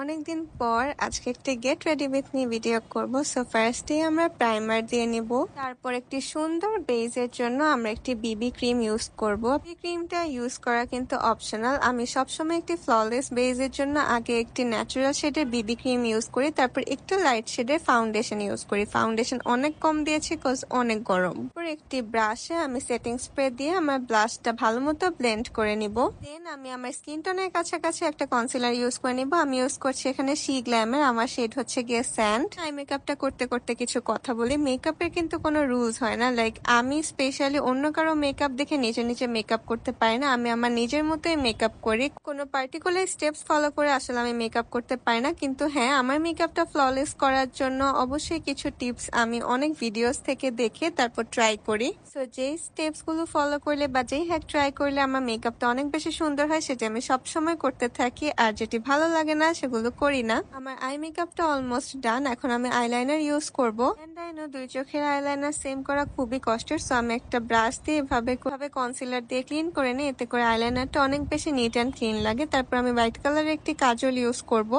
অনেকদিন পর আজকে একটি get ready with me video করব। সো ফার্স্টে আমরা প্রাইমার দিয়ে নিব, তারপর একটি সুন্দর বেজের জন্য আমরা একটি বিবি ক্রিম ইউজ করব। বিবি ক্রিমটা ইউজ করা কিন্তু অপশনাল। আমি সবসময় একটি ফ্ললেস বেজের জন্য আগে একটি ন্যাচারাল শেডের বিবি ক্রিম ইউজ করি, তারপর একটু লাইট শেডের ফাউন্ডেশন ইউজ করি। ফাউন্ডেশন অনেক কম দিয়েছি কজ অনেক গরম। তারপর একটি ব্রাশে আমি সেটিং স্প্রে দিয়ে আমার ব্লাশটা ভালো মতো ব্লেন্ড করে নিব। দেন আমি আমার স্কিন টোনের কাছাকাছি একটা কনসিলার ইউজ করে নিব। আমি ইউজ করছি এখানে শি গ্ল্যামের, আমার শেড হচ্ছে গিয়ে স্যান্ড। আই মেকআপটা করতে করতে কিছু কথা বলি। মেকআপের কিন্তু কোনো রুলস হয় না। লাইক আমি স্পেশালি অন্য কারো মেকআপ দেখে নিজে নিজে মেকআপ করতে পারি না। আমি আমার নিজের মতোই মেকআপ করি। কোনো পার্টিকুলার স্টেপস ফলো করে আসলে আমি মেকআপ করতে পারি না। কিন্তু হ্যাঁ, আমার মেকআপটা ফ্ললেস করার জন্য অবশ্যই কিছু টিপস আমি অনেক ভিডিওস থেকে দেখে তারপর ট্রাই করি। সো যেই স্টেপস গুলো ফলো করলে বা যেই হ্যাক ট্রাই করলে আমার মেকআপটা অনেক বেশি সুন্দর হয় সেটা আমি সবসময় করতে থাকি, আর যেটি ভালো লাগে না সেগুলো করি না। আমার আই মেকআপটা অলমোস্ট ডান। এখন আমি আইলাইনার ইউজ করব। এন্ড আই নো দুই চোখের আইলাইনার সেম করা খুবই কষ্টের। সো আমি একটা ব্রাশ দিয়ে এভাবে কনসিলার দিয়ে ক্লিন করে নিই, এতে করে আইলাইনারটা অনেক বেশি নিট অ্যান্ড ক্লিন লাগে। তারপর আমি হোয়াইট কালারের একটি কাজল ইউজ করব।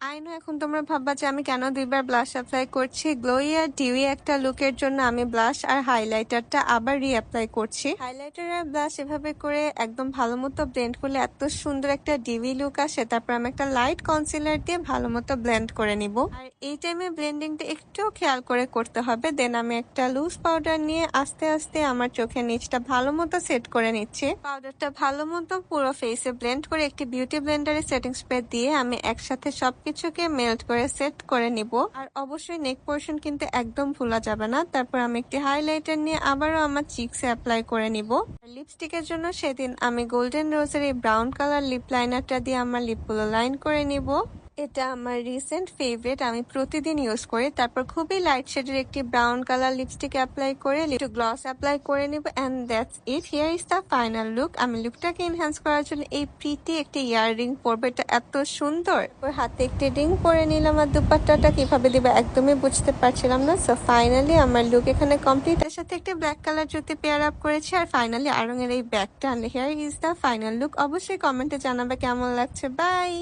আই নো এখন তোমরা ভাববা যে আমি কেন দুইবার ব্লাশ অ্যাপ্লাই করছি। গ্লোই আর ডিউই একটা লুকের জন্য আমি ব্লাশ আর হাইলাইটারটা আবার রিঅ্যাপ্লাই করছি। হাইলাইটার আর ব্লাশ এভাবে করে একদম ভালো মতো ব্লেন্ড করলে এত সুন্দর একটা ডিউই লুক আসে। তারপর আমি একটা লাইট কনসিলার দিয়ে ভালো মতো ব্লেন্ড করে নিব। আর এই টাইমে ব্লেন্ডিংটা একটু খেয়াল করে করতে হবে। দেন আমি একটা লুজ পাউডার নিয়ে আস্তে আস্তে আমার চোখের নিচটা ভালো মতো সেট করে নিচ্ছি। পাউডারটা ভালো মতো পুরো ফেসে ব্লেন্ড করে একটি বিউটি ব্লেন্ডারে সেটিং স্প্রে দিয়ে আমি একসাথে সবকিছুকে মেল্ট করে সেট করে নিব। আর অবশ্যই নেক পোর্শন কিন্তু একদম ভোলা যাবে না। তারপর আমি একটি হাইলাইটার নিয়ে আবারও আমার চিকসে অ্যাপ্লাই করে নিব। লিপস্টিকের জন্য সেদিন আমি গোল্ডেন রোজের এই ব্রাউন কালার লিপ লাইনারটা দিয়ে আমার লিপগুলো লাইন করে নিব। এটা আমার রিসেন্ট ফেভারিট, আমি প্রতিদিন ইউজ করি। তারপর খুবই লাইট শেডের একটি ব্রাউন কালার লিপস্টিক অ্যাপ্লাই করে একটু গ্লস অ্যাপ্লাই করে নিব। And that's it, here is the final look. আমি লুকটাকে এনহ্যান্স করার জন্য এই প্রিটি একটি ইয়াররিং পরবো, এটা এত সুন্দর। তারপর হাতে একটি রিং পরে নিলাম, আর দুপাট্টাটা কিভাবে দিবে একদমই বুঝতে পারছিলাম না। সো ফাইনালি আমার লুক এখানে কমপ্লিট। এর সাথে একটা ব্ল্যাক কালার জুতি পেয়ার আপ করেছি, আর ফাইনালি আরঙের এই ব্যাগটা। Here is the final look. অবশ্যই কমেন্টে জানাবে কেমন লাগছে। বাই।